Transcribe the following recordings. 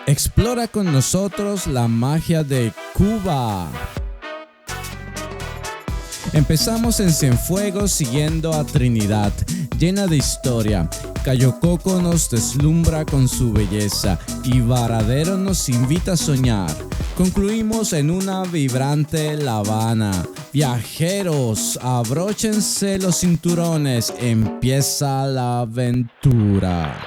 Explora con nosotros la magia de Cuba. Empezamos en Cienfuegos siguiendo a Trinidad, llena de historia. Cayo Coco nos deslumbra con su belleza y Varadero nos invita a soñar. Concluimos en una vibrante La Habana. Viajeros, abróchense los cinturones, empieza la aventura.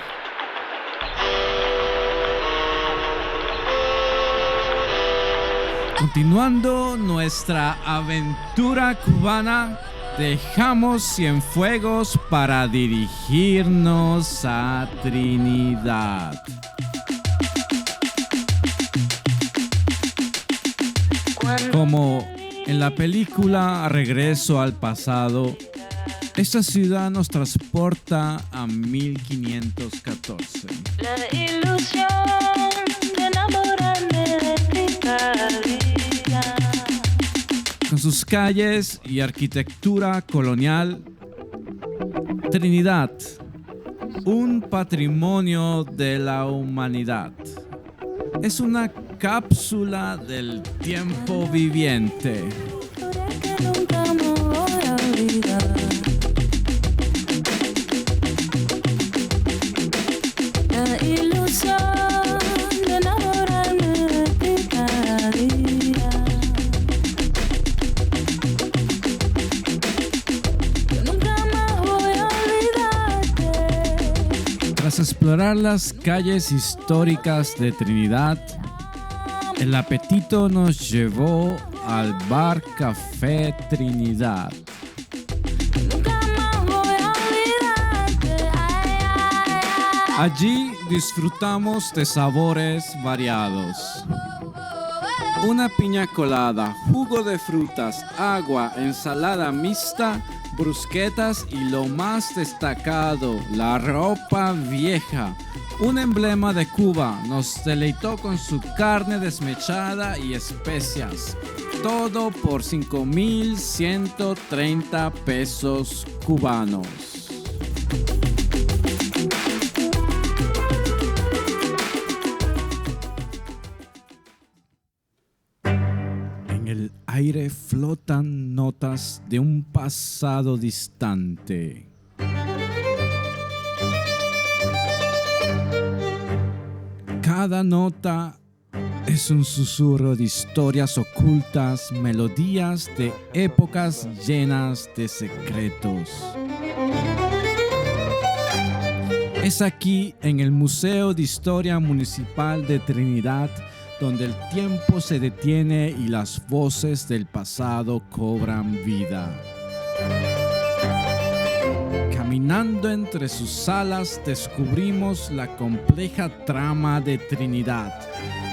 Continuando nuestra aventura cubana, dejamos Cienfuegos para dirigirnos a Trinidad. Como en la película Regreso al Pasado, esta ciudad nos transporta a 1514. La ilusión de enamorarme de ti cada día. Con sus calles y arquitectura colonial, Trinidad, un patrimonio de la humanidad. Es una cápsula del tiempo viviente. Que nunca me voy a olvidar. La ilusión de enamorarme de ti cada día. Yo nunca más voy a olvidarte. Tras explorar las calles históricas de Trinidad, el apetito nos llevó al bar Café Trinidad. Nunca más voy a olvidarte. Ay, ay, ay. Allí disfrutamos de sabores variados. Una piña colada, jugo de frutas, agua, ensalada mixta, brusquetas y lo más destacado, la ropa vieja. Un emblema de Cuba nos deleitó con su carne desmechada y especias. Todo por 5,130 pesos cubanos. En el aire flotan notas de un pasado distante. Cada nota es un susurro de historias ocultas, melodías de épocas llenas de secretos. Es aquí, en el Museo de Historia Municipal de Trinidad, donde el tiempo se detiene y las voces del pasado cobran vida. Caminando entre sus salas descubrimos la compleja trama de Trinidad,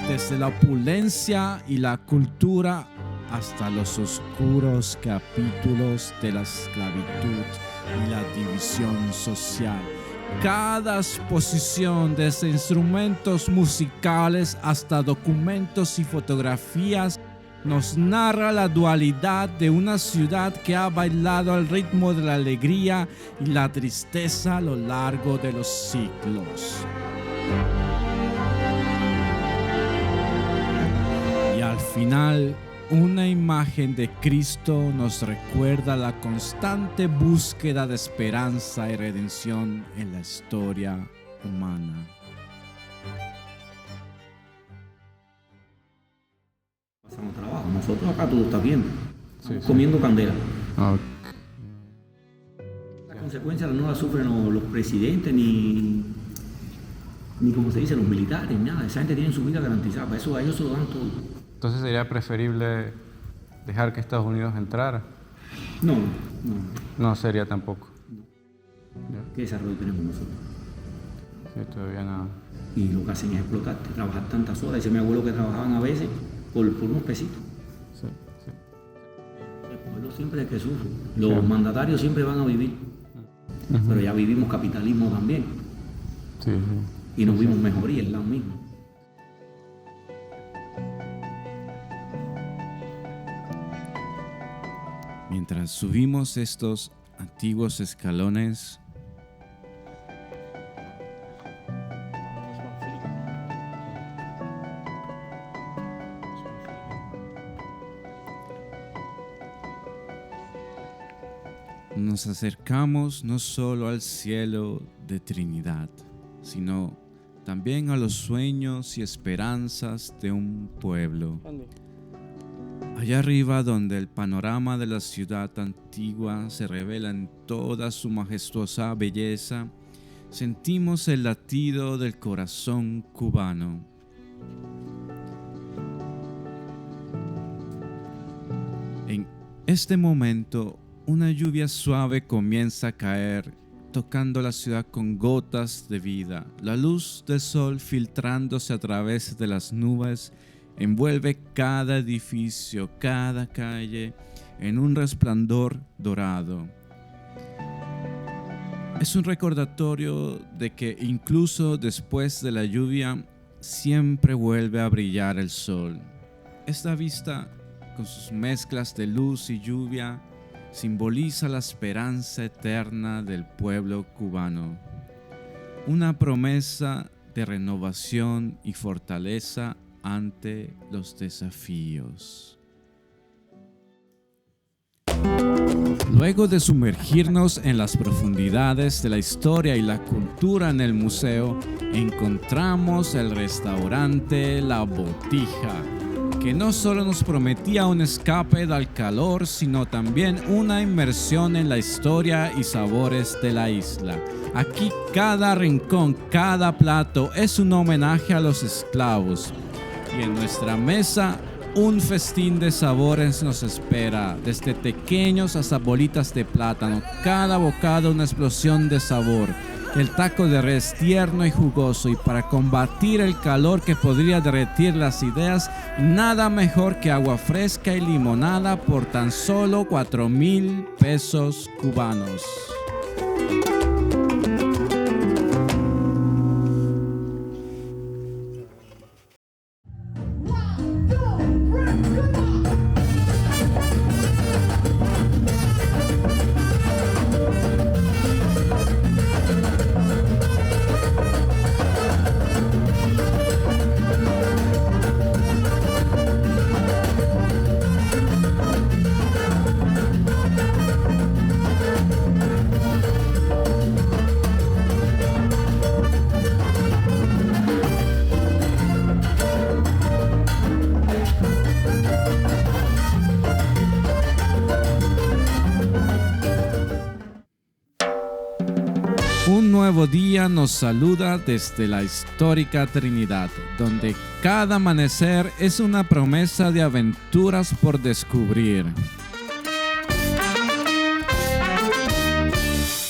desde la opulencia y la cultura hasta los oscuros capítulos de la esclavitud y la división social. Cada exposición, desde instrumentos musicales hasta documentos y fotografías, nos narra la dualidad de una ciudad que ha bailado al ritmo de la alegría y la tristeza a lo largo de los siglos. Y al final, una imagen de Cristo nos recuerda la constante búsqueda de esperanza y redención en la historia humana. Pasamos trabajo. Nosotros acá todo está bien. Sí, sí. Comiendo candela. Ok. Las consecuencias no las sufren los presidentes ni como se dice, los militares, nada. Esa gente tiene su vida garantizada. Para eso a ellos se lo dan todo. Entonces sería preferible dejar que Estados Unidos entrara. No. No sería tampoco. Ya. ¿Qué desarrollo tenemos nosotros? Sí, todavía nada. Y lo que hacen es explotarte, trabajar tantas horas. Dice mi abuelo que trabajaban a veces por unos pesitos. Sí, sí. El pueblo siempre es el que sufre. Los mandatarios siempre van a vivir. Pero ya vivimos capitalismo también. Sí, sí. Y nos vimos mejoría, es lo mismo. Mientras subimos estos antiguos escalones, Nos acercamos no solo al cielo de Trinidad, sino también a los sueños y esperanzas de un pueblo. Allá arriba, donde el panorama de la ciudad antigua se revela en toda su majestuosa belleza, sentimos el latido del corazón cubano. En este momento, una lluvia suave comienza a caer, tocando la ciudad con gotas de vida. La luz del sol, filtrándose a través de las nubes, envuelve cada edificio, cada calle en un resplandor dorado. Es un recordatorio de que incluso después de la lluvia siempre vuelve a brillar el sol. Esta vista, con sus mezclas de luz y lluvia, simboliza la esperanza eterna del pueblo cubano. Una promesa de renovación y fortaleza ante los desafíos. Luego de sumergirnos en las profundidades de la historia y la cultura en el museo, encontramos el restaurante La Botija, que no solo nos prometía un escape del calor, sino también una inmersión en la historia y sabores de la isla. Aquí cada rincón, cada plato es un homenaje a los esclavos. Y en nuestra mesa, un festín de sabores nos espera, desde pequeños hasta bolitas de plátano, cada bocado una explosión de sabor. El taco de res tierno y jugoso, y para combatir el calor que podría derretir las ideas, nada mejor que agua fresca y limonada por tan solo 4,000 pesos cubanos. Un nuevo día nos saluda desde la histórica Trinidad, donde cada amanecer es una promesa de aventuras por descubrir.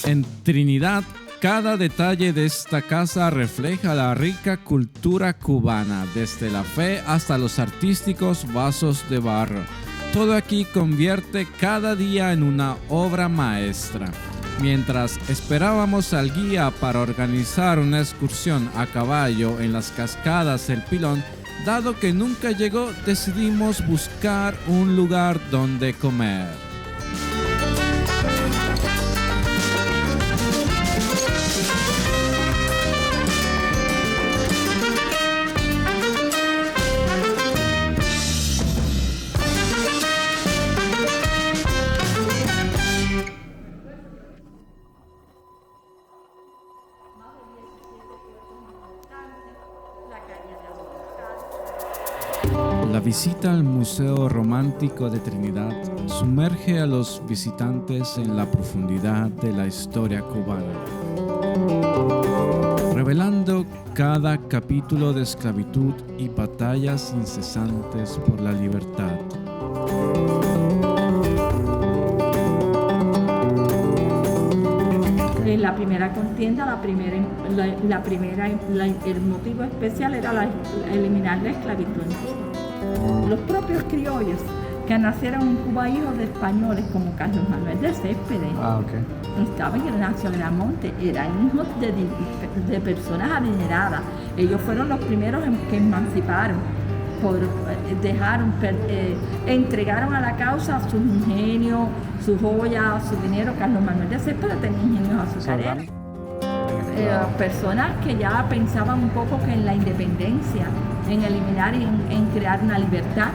En Trinidad, cada detalle de esta casa refleja la rica cultura cubana, desde la fe hasta los artísticos vasos de barro. Todo aquí convierte cada día en una obra maestra. Mientras esperábamos al guía para organizar una excursión a caballo en las cascadas del Pilón, dado que nunca llegó, decidimos buscar un lugar donde comer. La visita al Museo Romántico de Trinidad sumerge a los visitantes en la profundidad de la historia cubana, revelando cada capítulo de esclavitud y batallas incesantes por la libertad. En la primera contienda, el motivo especial era eliminar la esclavitud. Los propios criollos que nacieron en Cuba, hijos de españoles como Carlos Manuel de Céspedes, estaban en Ignacio Gramonte, eran hijos de personas adineradas. Ellos fueron los primeros que emanciparon, entregaron a la causa sus ingenios, sus joyas, su dinero. Carlos Manuel de Céspedes tenía ingenios azucareros. Personas que ya pensaban un poco que en la independencia, en eliminar y en crear una libertad.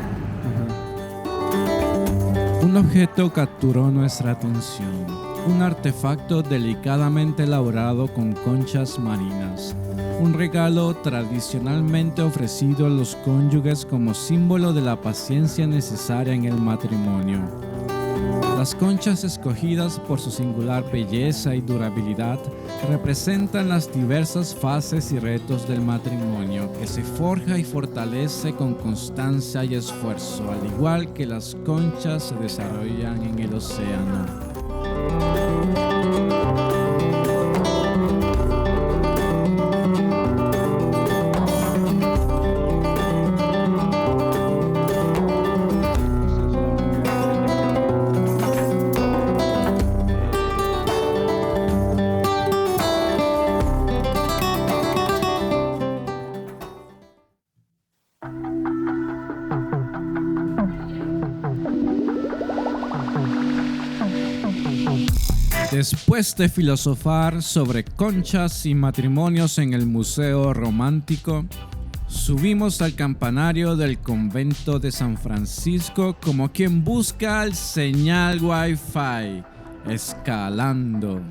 Un objeto capturó nuestra atención. un artefacto delicadamente elaborado con conchas marinas, un regalo tradicionalmente ofrecido a los cónyuges como símbolo de la paciencia necesaria en el matrimonio. Las conchas, escogidas por su singular belleza y durabilidad, representan las diversas fases y retos del matrimonio, que se forja y fortalece con constancia y esfuerzo, al igual que las conchas se desarrollan en el océano. Después de filosofar sobre conchas y matrimonios en el Museo Romántico, subimos al campanario del convento de San Francisco como quien busca el señal Wi-Fi, escalando.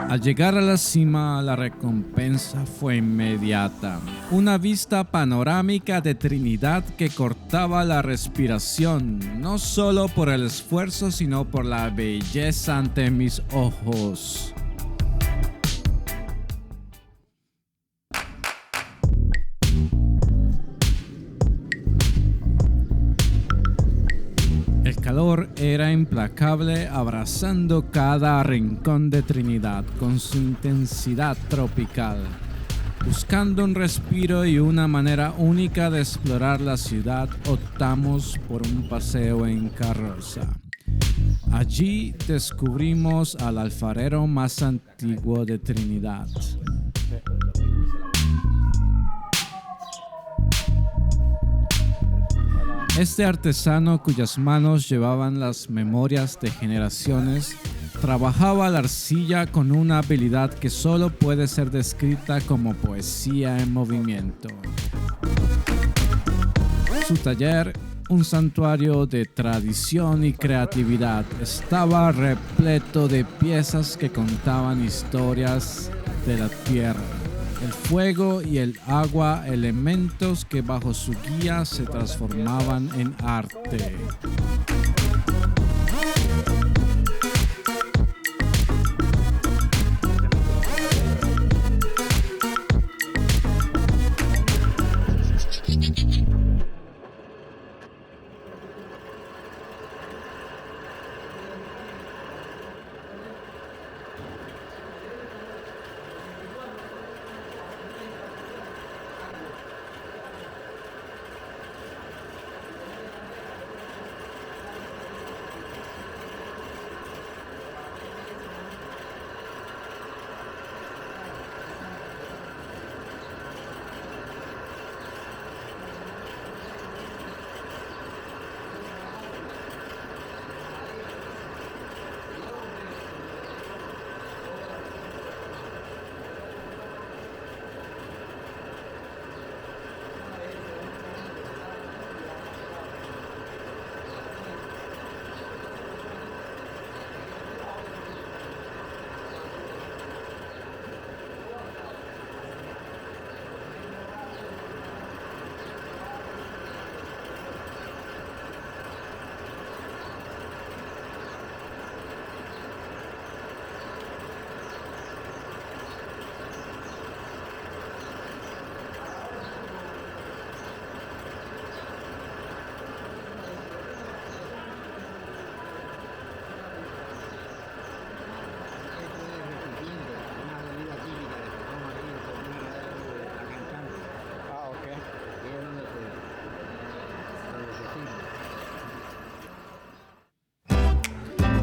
Al llegar a la cima, la recompensa fue inmediata. Una vista panorámica de Trinidad que cortaba la respiración, no solo por el esfuerzo, sino por la belleza ante mis ojos. El calor era implacable, abrazando cada rincón de Trinidad con su intensidad tropical. Buscando un respiro y una manera única de explorar la ciudad, optamos por un paseo en carroza. Allí descubrimos al alfarero más antiguo de Trinidad. Este artesano, cuyas manos llevaban las memorias de generaciones, trabajaba la arcilla con una habilidad que solo puede ser descrita como poesía en movimiento. Su taller, un santuario de tradición y creatividad, estaba repleto de piezas que contaban historias de la tierra, el fuego y el agua, elementos que bajo su guía se transformaban en arte.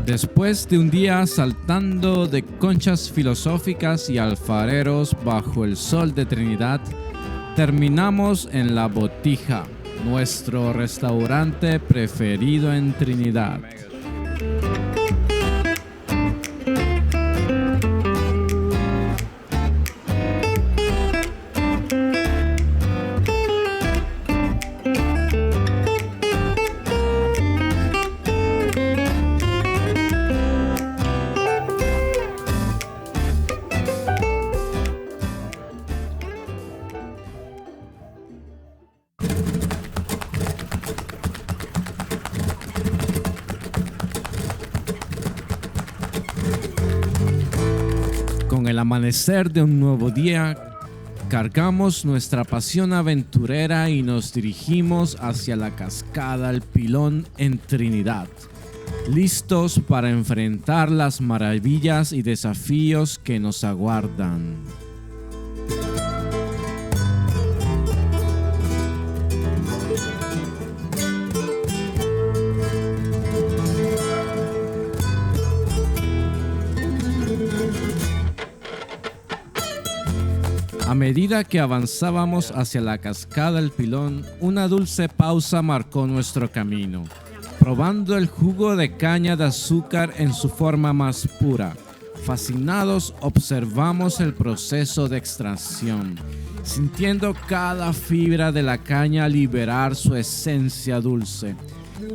Después de un día saltando de conchas filosóficas y alfareros bajo el sol de Trinidad, terminamos en La Botija, nuestro restaurante preferido en Trinidad. el amanecer de un nuevo día, cargamos nuestra pasión aventurera y nos dirigimos hacia la cascada El Pilón en Trinidad, listos para enfrentar las maravillas y desafíos que nos aguardan. A medida que avanzábamos hacia la cascada El Pilón, una dulce pausa marcó nuestro camino. Probando el jugo de caña de azúcar en su forma más pura, fascinados observamos el proceso de extracción, sintiendo cada fibra de la caña liberar su esencia dulce.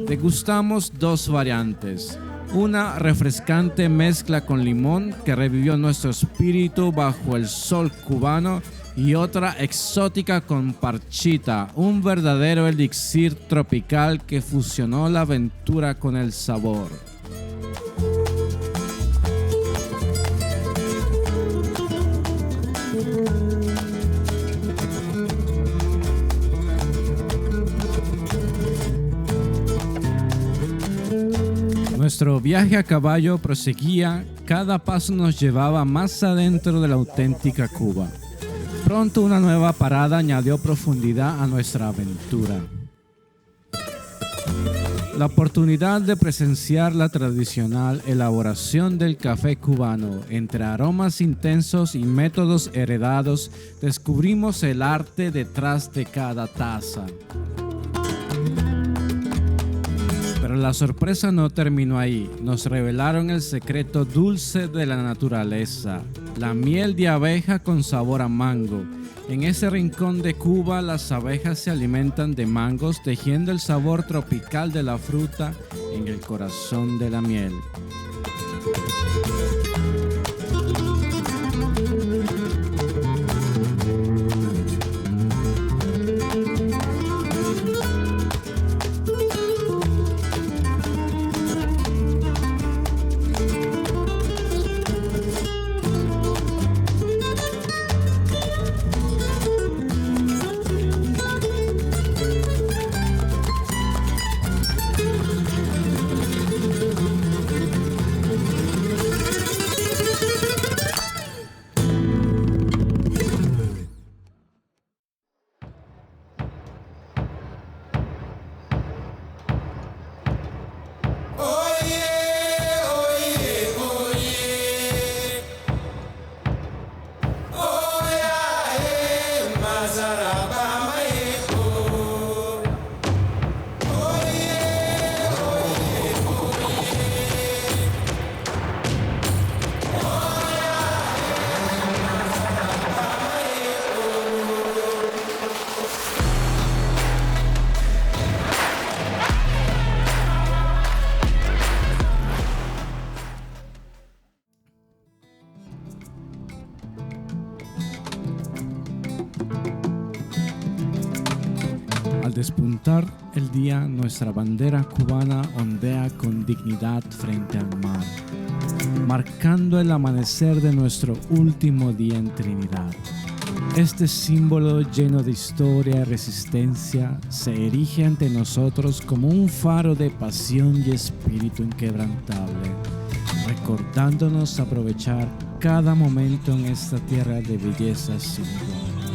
Degustamos dos variantes. Una refrescante mezcla con limón que revivió nuestro espíritu bajo el sol cubano y otra exótica con parchita, un verdadero elixir tropical que fusionó la aventura con el sabor. Nuestro viaje a caballo proseguía, cada paso nos llevaba más adentro de la auténtica Cuba. Pronto una nueva parada añadió profundidad a nuestra aventura. La oportunidad de presenciar la tradicional elaboración del café cubano, entre aromas intensos y métodos heredados, descubrimos el arte detrás de cada taza. Pero la sorpresa no terminó ahí. Nos revelaron el secreto dulce de la naturaleza, la miel de abeja con sabor a mango. En ese rincón de Cuba, las abejas se alimentan de mangos, tejiendo el sabor tropical de la fruta en el corazón de la miel. Al despuntar el día, nuestra bandera cubana ondea con dignidad frente al mar, marcando el amanecer de nuestro último día en Trinidad. Este símbolo lleno de historia y resistencia se erige ante nosotros como un faro de pasión y espíritu inquebrantable, recordándonos aprovechar cada momento en esta tierra de belleza sin igual.